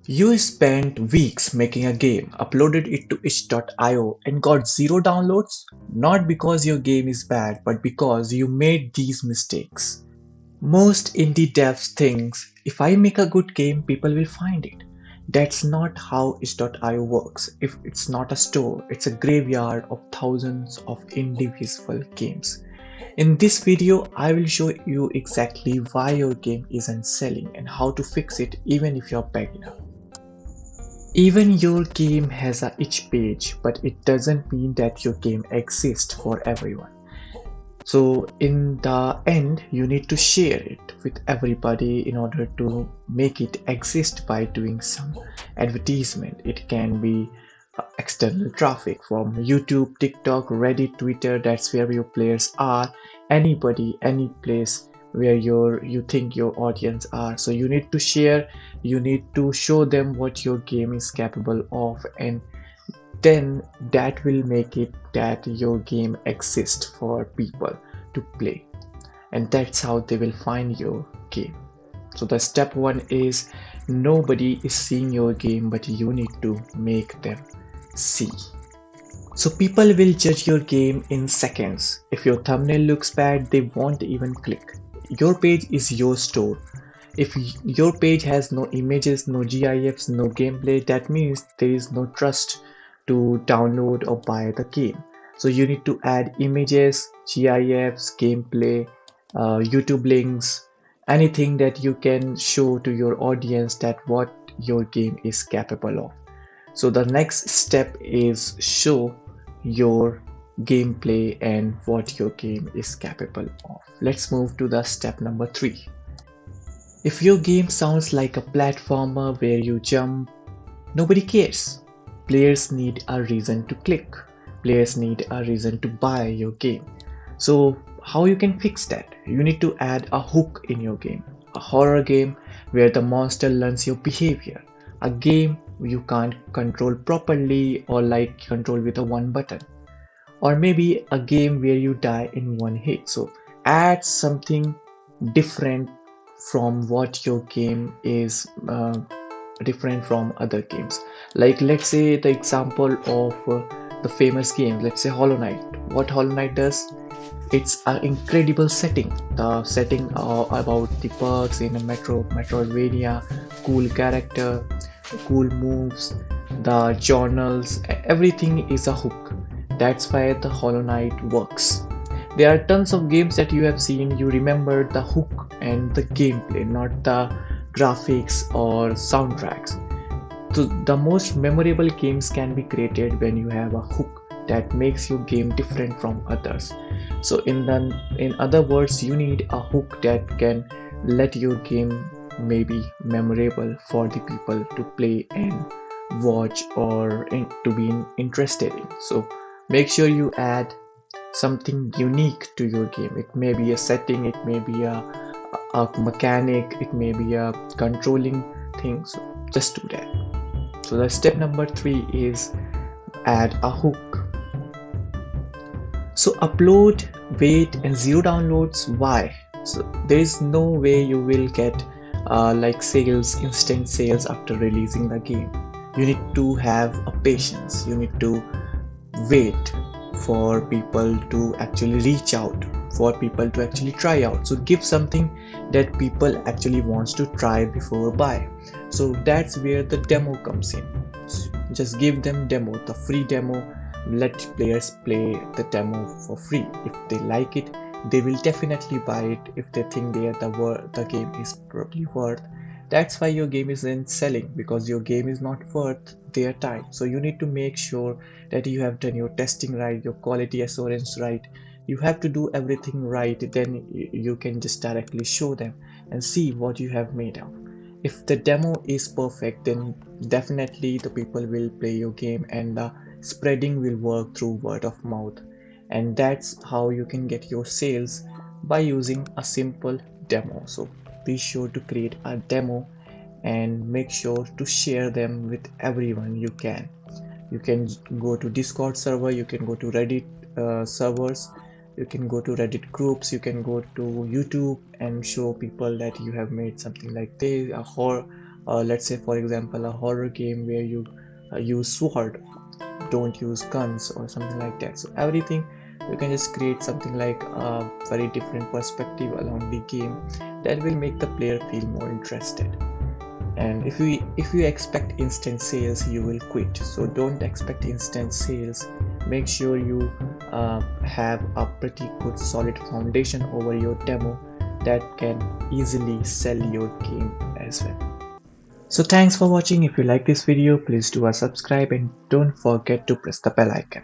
You spent weeks making a game, uploaded it to itch.io and got zero downloads? Not because your game is bad, but because you made these mistakes. Most indie devs thinks if I make a good game, people will find it. That's not how itch.io works. If it's not a store, it's a graveyard of thousands of individual games. In this video, I will show you exactly why your game isn't selling and how to fix it even if you're beginner. Even your game has a itch page, but it doesn't mean that your game exists for everyone. So in the end, you need to share it with everybody in order to make it exist by doing some advertisement. It can be external traffic from YouTube, TikTok, Reddit, Twitter. That's where your players are. Anybody, any place where you think your audience are. So you need to share, you need to show them what your game is capable of, and then that will make it that your game exists for people to play, and that's how they will find your game. So the step one is nobody is seeing your game, but you need to make them see. So people will judge your game in seconds. If your thumbnail looks bad, they won't even click. Your page is your store. If your page has no images, no GIFs, no gameplay, that means there is no trust to download or buy the game. So you need to add images, GIFs, gameplay, YouTube links, anything that you can show to your audience that what your game is capable of. So the next step is show your gameplay and what your game is capable of. Let's move to the step number 3. If your game sounds like a platformer where you jump, nobody cares. Players need a reason to click. Players need a reason to buy your game. So how you can fix that? You need to add a hook in your game. A horror game where the monster learns your behavior. A game you can't control properly or like control with a one button. Or maybe a game where you die in one hit. So add something different from what your game is different from other games. Like let's say the example of the famous game, let's say Hollow Knight. What Hollow Knight does, it's an incredible setting. The setting about the perks in a Metroidvania, cool character, cool moves, the journals, everything is a hook. That's why the Hollow Knight works. There are tons of games that you have seen, you remember the hook and the gameplay, not the graphics or soundtracks. So the most memorable games can be created when you have a hook that makes your game different from others. So in other words, you need a hook that can let your game maybe memorable for the people to play and watch or to be interested in. So make sure you add something unique to your game. It may be a setting, it may be a mechanic, it may be a controlling thing. So just do that. So the step number 3 is add a hook. So upload, wait, and zero downloads. Why? So there is no way you will get like sales, instant sales after releasing the game. You need to have a patience. You need to wait for people to actually reach out, for people to actually try out. So give something that people actually wants to try before buy. So that's where the demo comes in. Just give them demo, the free demo. Let players play the demo for free. If they like it, they will definitely buy it. If they think the game is probably worth. That's why your game isn't selling, because your game is not worth their time. So you need to make sure that you have done your testing right, your quality assurance right. You have to do everything right. Then you can just directly show them and see what you have made of. If the demo is perfect, then definitely the people will play your game and the spreading will work through word of mouth. And that's how you can get your sales, by using a simple demo. So be sure to create a demo and make sure to share them with everyone you can. You can go to Discord server, you can go to Reddit servers, you can go to Reddit groups, you can go to YouTube and show people that you have made something like this, a let's say for example a horror game where you use sword, don't use guns or something like that. So everything you can just create something like a very different perspective along the game that will make the player feel more interested. And if you expect instant sales, you will quit. So don't expect instant sales. Make sure you have a pretty good solid foundation over your demo that can easily sell your game as well. So thanks for watching. If you like this video, please do a subscribe and don't forget to press the bell icon.